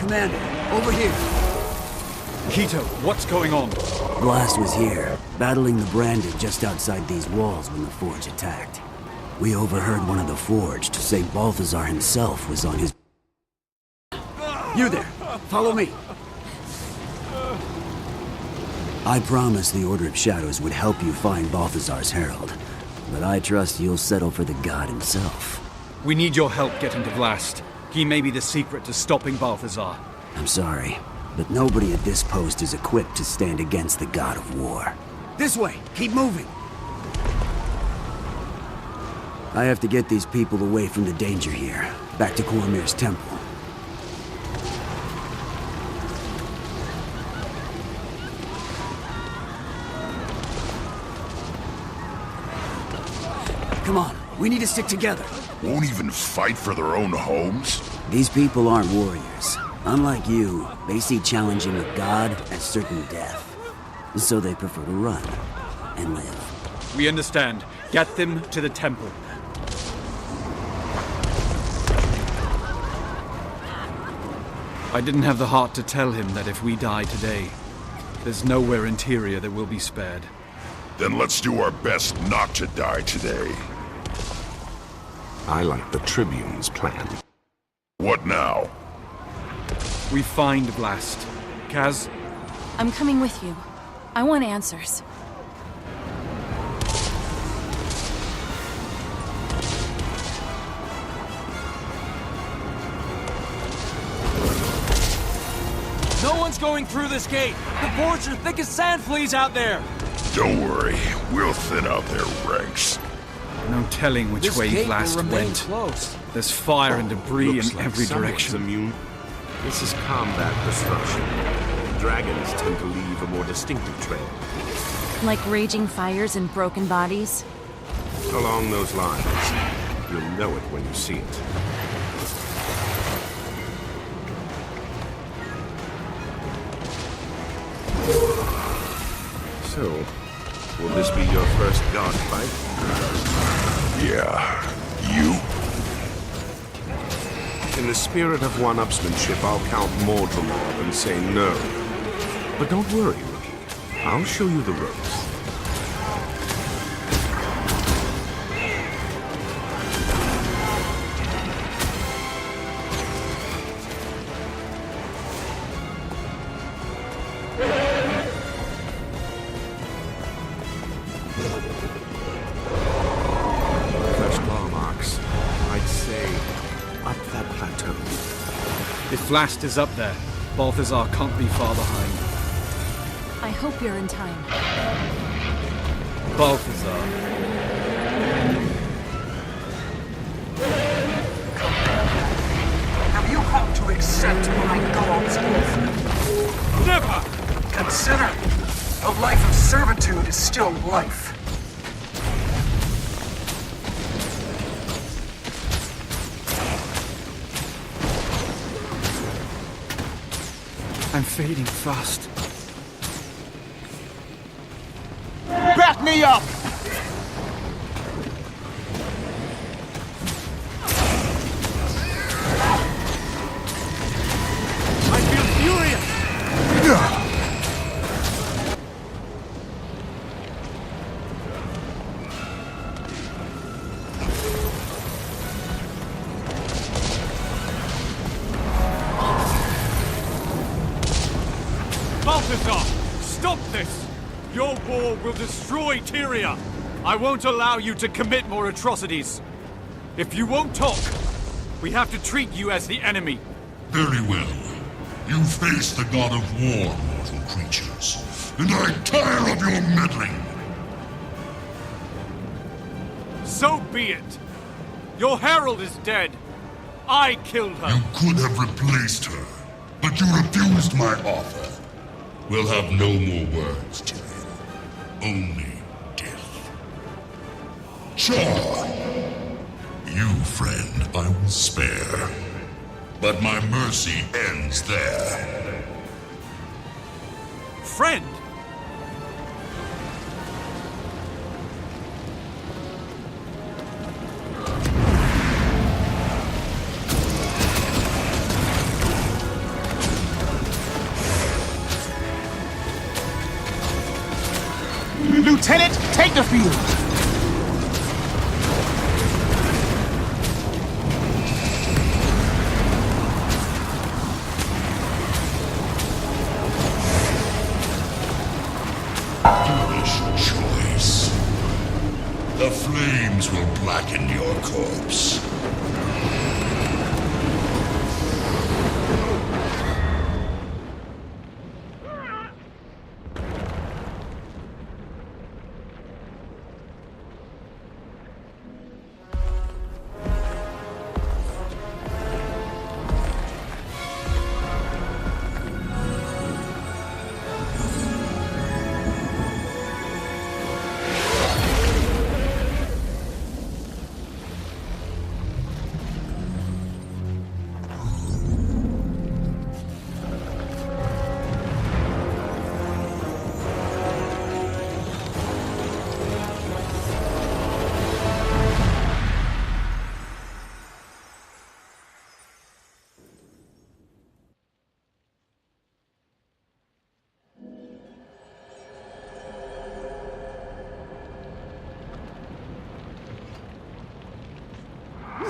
Commander, over here. Keto, what's going on? Blast was here, battling the Branded just outside these walls when the Forge attacked. We overheard one of the Forge to say Balthazar himself was on his... You there! Follow me! I promised the Order of Shadows would help you find Balthazar's Herald, but I trust you'll settle for the god himself. We need your help getting to Blast. He may be the secret to stopping Balthazar. I'm sorry, but nobody at this post is equipped to stand against the god of war. This way! Keep moving! I have to get these people away from the danger here, back to Cormyr's temple. Come on, we need to stick together. Won't even fight for their own homes? These people aren't warriors. Unlike you, they see challenging a god as certain death. So they prefer to run and live. We understand. Get them to the temple. I didn't have the heart to tell him that if we die today, there's nowhere in Tyria that will be spared. Then let's do our best not to die today. I like the Tribune's plan. What now? We find Blast. Kaz? I'm coming with you. I want answers. No one's going through this gate! The Forge are thick as sand fleas out there! Don't worry, we'll thin out their ranks. No telling which way Blast went. Close. There's fire and debris Looks in like every someone's direction. Immune. This is combat destruction. Dragons tend to leave a more distinctive trail. Like raging fires and broken bodies? Along those lines, you'll know it when you see it. So, will this be your first god fight? Yeah, you? In the spirit of one-upsmanship, I'll count Mordor and say no. But don't worry, rookie. I'll show you the ropes. If Blast is up there, Balthazar can't be far behind. I hope you're in time. Balthazar. Have you come to accept my god's offer? Never! Consider, a life of servitude is still life. I'm fading fast. Back me up! I feel furious! Balthazar! Stop this! Your war will destroy Tyria! I won't allow you to commit more atrocities! If you won't talk, we have to treat you as the enemy! Very well. You face the god of war, mortal creatures, and I tire of your meddling! So be it! Your herald is dead! I killed her! You could have replaced her, but you refused my offer. We'll have no more words, Tyrion. Only death. Sure. You, friend, I will spare. But my mercy ends there. Friend! Lieutenant, take the field! Foolish choice. The flames will blacken your corpse.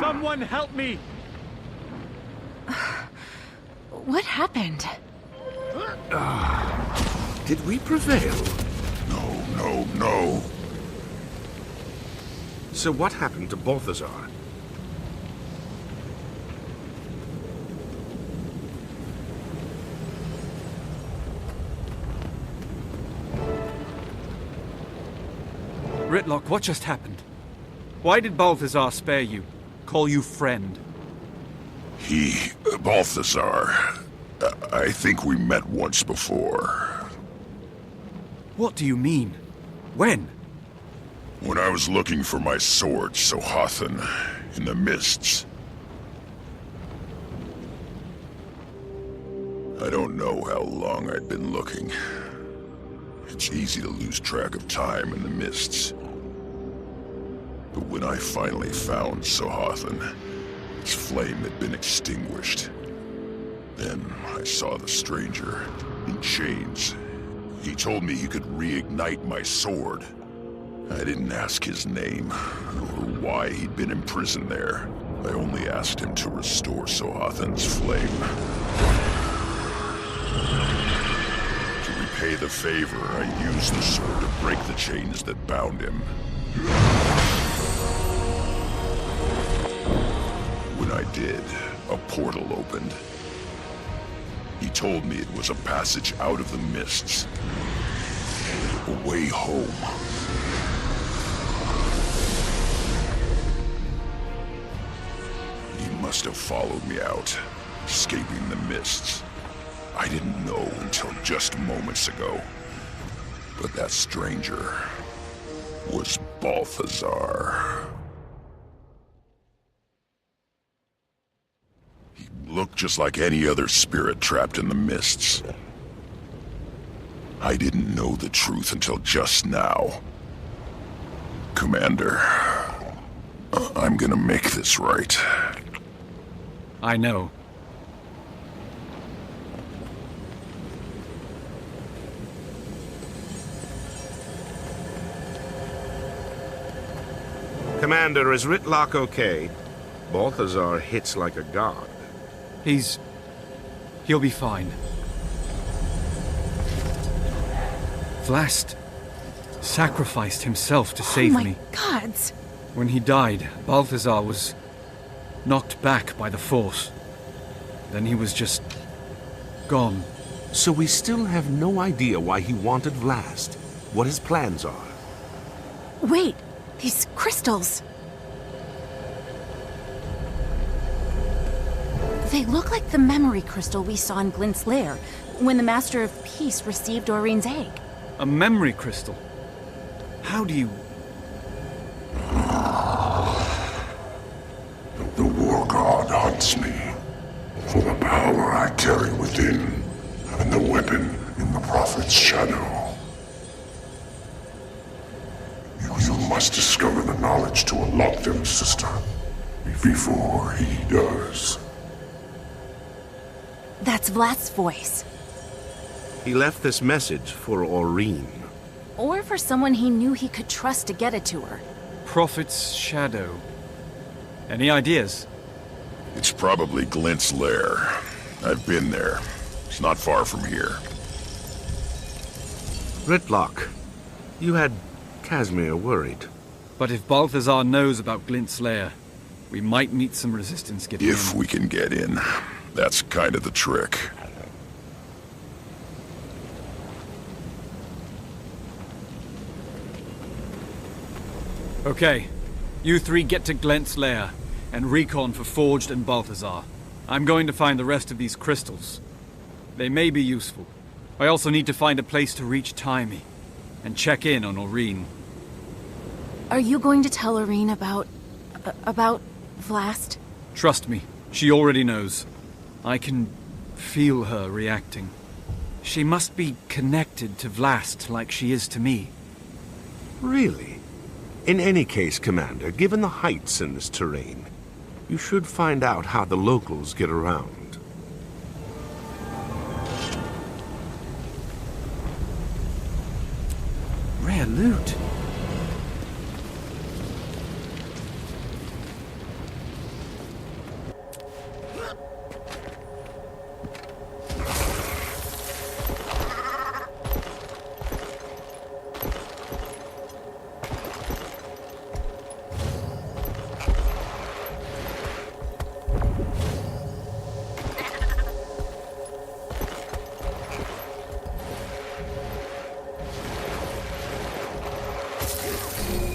Someone help me! What happened? Did we prevail? No. So what happened to Balthazar? Ritlock, what just happened? Why did Balthazar spare you? Call you friend? Balthazar, I think we met once before. What do you mean? When? When I was looking for my sword, Sohathan, in the mists. I don't know how long I'd been looking. It's easy to lose track of time in the mists. But when I finally found Sohathan, its flame had been extinguished. Then I saw the stranger, in chains. He told me he could reignite my sword. I didn't ask his name, or why he'd been imprisoned there. I only asked him to restore Sohathan's flame. To repay the favor, I used the sword to break the chains that bound him. When I did, a portal opened. He told me it was a passage out of the mists. A way home. He must have followed me out, escaping the mists. I didn't know until just moments ago. But that stranger was Balthazar. He looked just like any other spirit trapped in the mists. I didn't know the truth until just now. Commander, I'm gonna make this right. I know. Commander, is Ritlock okay? Balthazar hits like a god. He'll be fine. Vlast sacrificed himself to save me. Oh my gods! When he died, Balthazar was knocked back by the Force. Then he was just gone. So we still have no idea why he wanted Vlast, what his plans are. Wait, these crystals. They look like the memory crystal we saw in Glint's lair, when the Master of Peace received Doreen's egg. A memory crystal? How do you... The war god hunts me for the power I carry within and the weapon in the Prophet's shadow. You must discover the knowledge to unlock them, sister, before he does. That's Vlast's voice. He left this message for Aurene. Or for someone he knew he could trust to get it to her. Prophet's shadow. Any ideas? It's probably Glint's lair. I've been there. It's not far from here. Ritlock, you had Casimir worried. But if Balthazar knows about Glint's lair, we might meet some resistance getting If in. we can get in. That's kind of the trick. Okay, you three get to Glint's lair, and recon for Forged and Balthazar. I'm going to find the rest of these crystals. They may be useful. I also need to find a place to reach Timey, and check in on Aurene. Are you going to tell Aurene about Vlast? Trust me, she already knows. I can feel her reacting. She must be connected to Vlast like she is to me. Really? In any case, Commander, given the heights in this terrain, you should find out how the locals get around. Rare loot.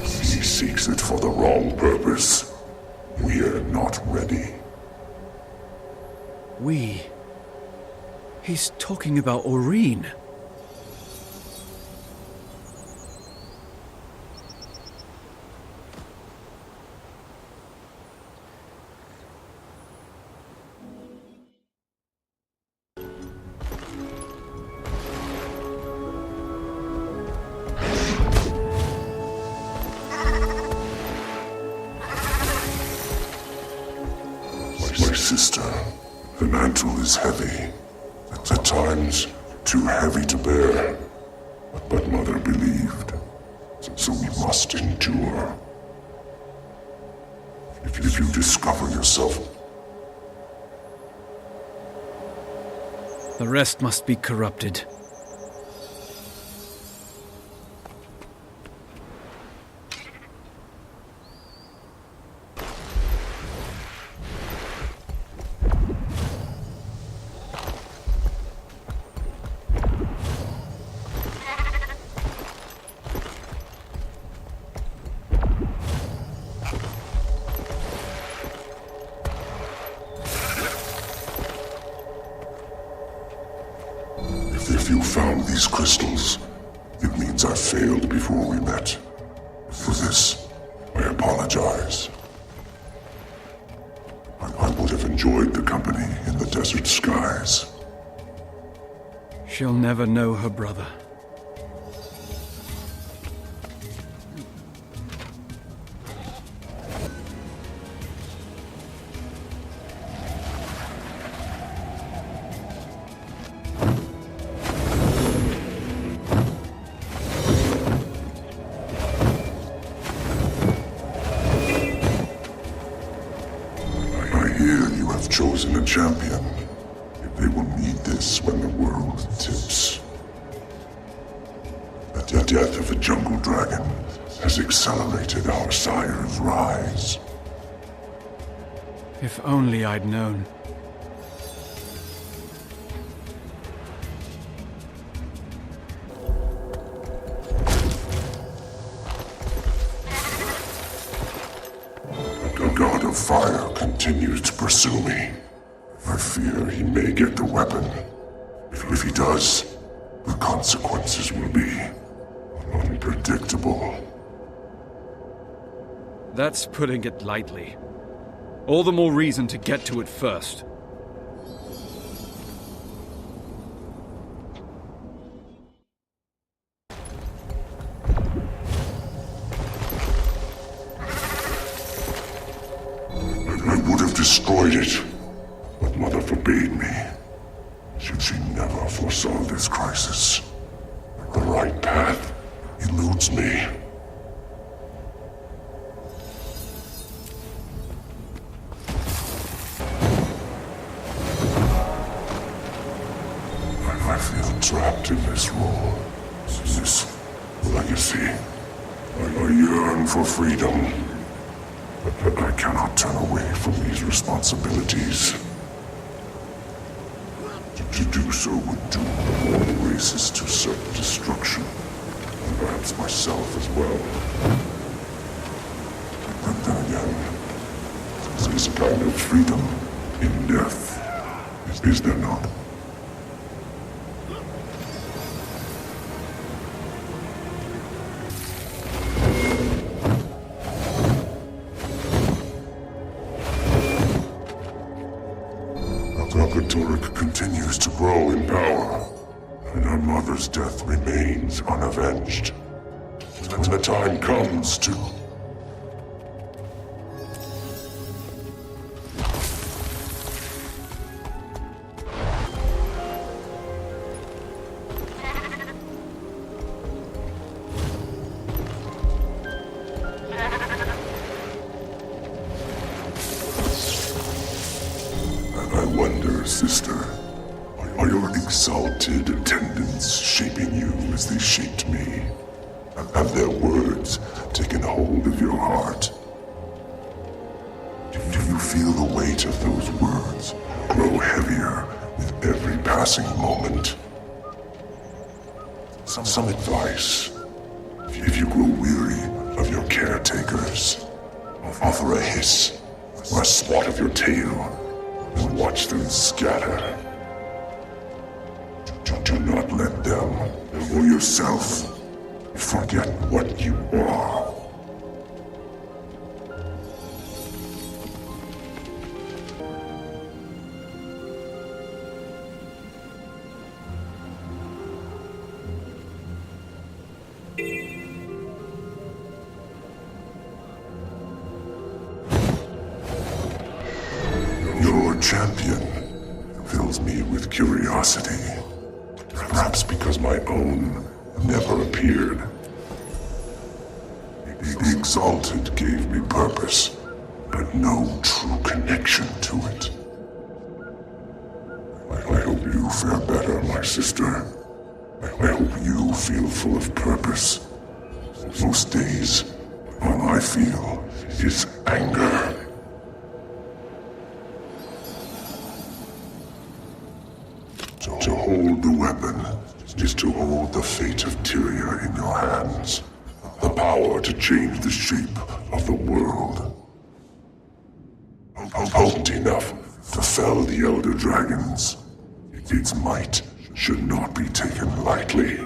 He seeks it for the wrong purpose. We are not ready. We... He's talking about Aurene. My sister, the mantle is heavy. At times, too heavy to bear. But Mother believed. So we must endure. If you discover yourself, The rest must be corrupted. if you found these crystals, it means I failed before we met. For this, I apologize. I would have enjoyed the company in the desert skies. She'll never know her brother. I hear you have chosen a champion. They will need this when the world tips. The death of the jungle dragon has accelerated our sire's rise. If only I'd known. The god of fire continues to pursue me. I fear he may get the weapon. If he does, the consequences will be unpredictable. That's putting it lightly. All the more reason to get to it first. I would have destroyed it, but Mother forbade me. She never foresaw this crisis. The right path eludes me. I feel trapped in this role, this legacy. I yearn for freedom, but I cannot turn away from these responsibilities. To do so would doom the whole races to certain destruction, and perhaps myself as well. But then again, there's a kind of freedom in death, is there not? Turek continues to grow in power, and her mother's death remains unavenged. When the time comes to... I wonder, sister, are your exalted attendants shaping you as they shaped me? Have their words taken hold of your heart? Do you feel the weight of those words grow heavier with every passing moment? Some advice. If you grow weary of your caretakers, offer a hiss or a swat of your tail and watch them scatter. Do not let them, or yourself, forget what you are. Your champion fills me with curiosity. Perhaps because my own never appeared. The Exalted gave me purpose, but no true connection to it. I hope you fare better, my sister. I hope you feel full of purpose. Most days, all I feel is anger. To hold the weapon is to hold the fate of Tyria in your hands. The power to change the shape of the world. Potent enough to fell the Elder Dragons. Its might should not be taken lightly.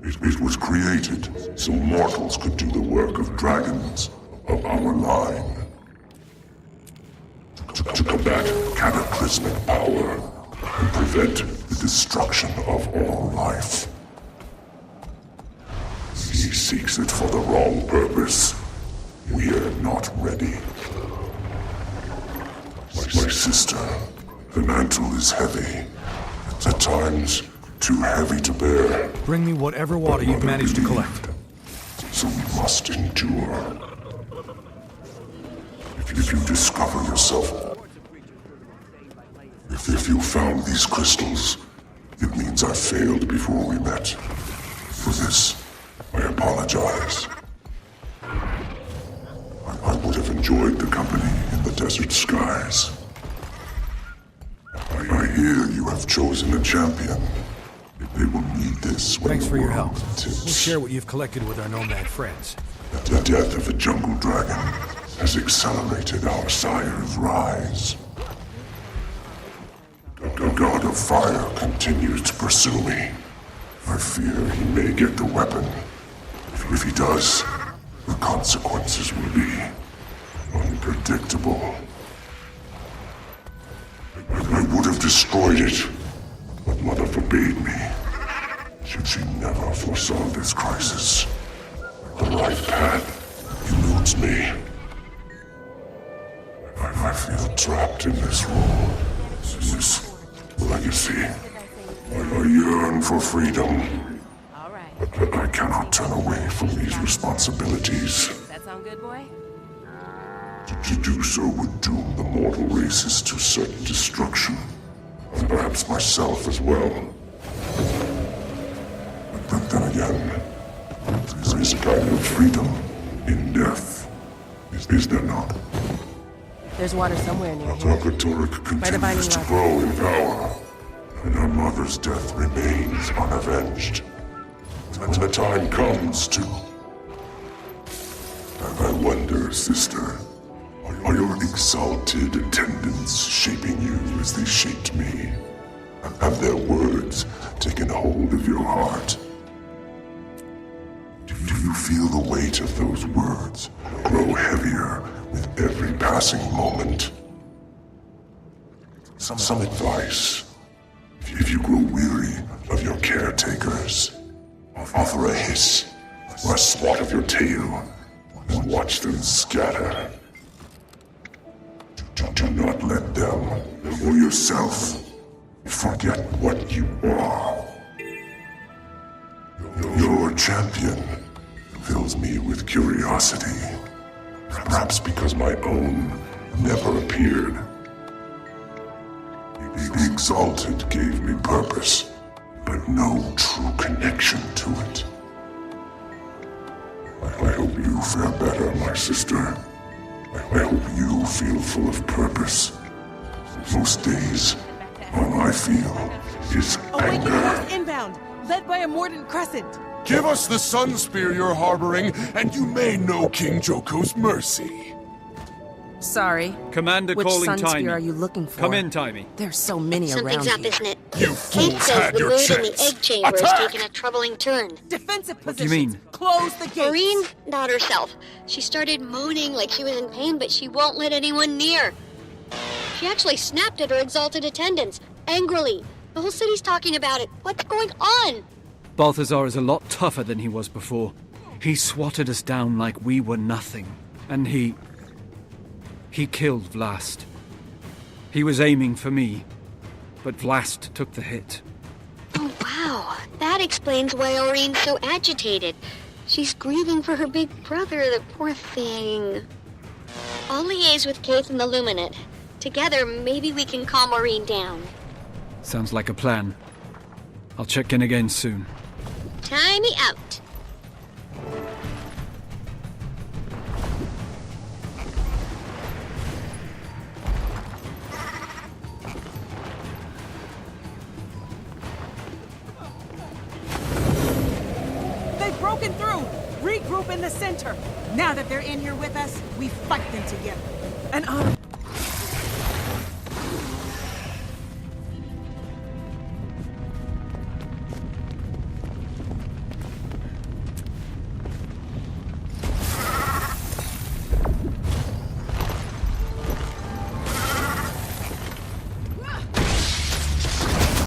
It was created so mortals could do the work of dragons of our line. To combat cataclysmic power and prevent the destruction of all life. He seeks it for the wrong purpose. We are not ready. My sister, the mantle is heavy. At times, too heavy to bear. Bring me whatever water you've managed to collect. So we must endure. If you discover yourself... If you found these crystals, it means I failed before we met. For this, I apologize. I would have enjoyed the company in the desert skies. I hear you have chosen a champion. They will need this when Thanks the for your world help. tips. We'll share what you've collected with our nomad friends. The death of the jungle dragon has accelerated our sire's rise. The god of fire continues to pursue me. I fear he may get the weapon. If he does, the consequences will be unpredictable. I would have destroyed it, but Mother forbade me. She never foresaw this crisis. The right path eludes me. I feel trapped in this role, this legacy. I yearn for freedom, But I cannot turn away from these responsibilities. Does that sound good, boy? To do so would doom the mortal races to certain destruction. And perhaps myself as well. But then again, there is a kind of freedom in death. Is there not? There's water somewhere near here. Alcatoric By the binding continues to rod. grow in power, and her mother's death remains unavenged. And the time comes to... I wonder, sister, are your exalted attendants shaping you as they shaped me? Have their words taken hold of your heart? Do you feel the weight of those words grow heavier with every passing moment? Some advice. If you grow weary of your caretakers, offer a hiss or a swat of your tail and watch them scatter. Do not let them or yourself forget what you are. Your champion fills me with curiosity. Perhaps because my own never appeared. The Exalted gave me purpose, but no true connection to it. I hope you fare better, my sister. I hope you feel full of purpose. Most days, all I feel is Awakening anger. force inbound, led by a Mordant Crescent. Give us the sun spear you're harboring, and you may know King Joko's mercy. Sorry. Commander Which calling sun Timey. spear are you looking for? Come in, Timey. There's so many Something's around up, here. isn't it? You Kate fools says had the your moon in chance. the egg chamber Attack! is taking a troubling turn. Defensive What do positions. you mean? Close the gates. Maureen, not herself. She started moaning like she was in pain, but she won't let anyone near. She actually snapped at her exalted attendants, angrily. The whole city's talking about it. What's going on? Balthazar is a lot tougher than he was before. He swatted us down like we were nothing. And he killed Vlast. He was aiming for me, but Vlast took the hit. Oh, wow. That explains why Aureen's so agitated. She's grieving for her big brother, the poor thing. I'll liaise with Keith and the Luminate. Together, maybe we can calm Aureen down. Sounds like a plan. I'll check in again soon. Timey out. They've broken through. Regroup in the center. Now that they're in here with us, we fight them together. An army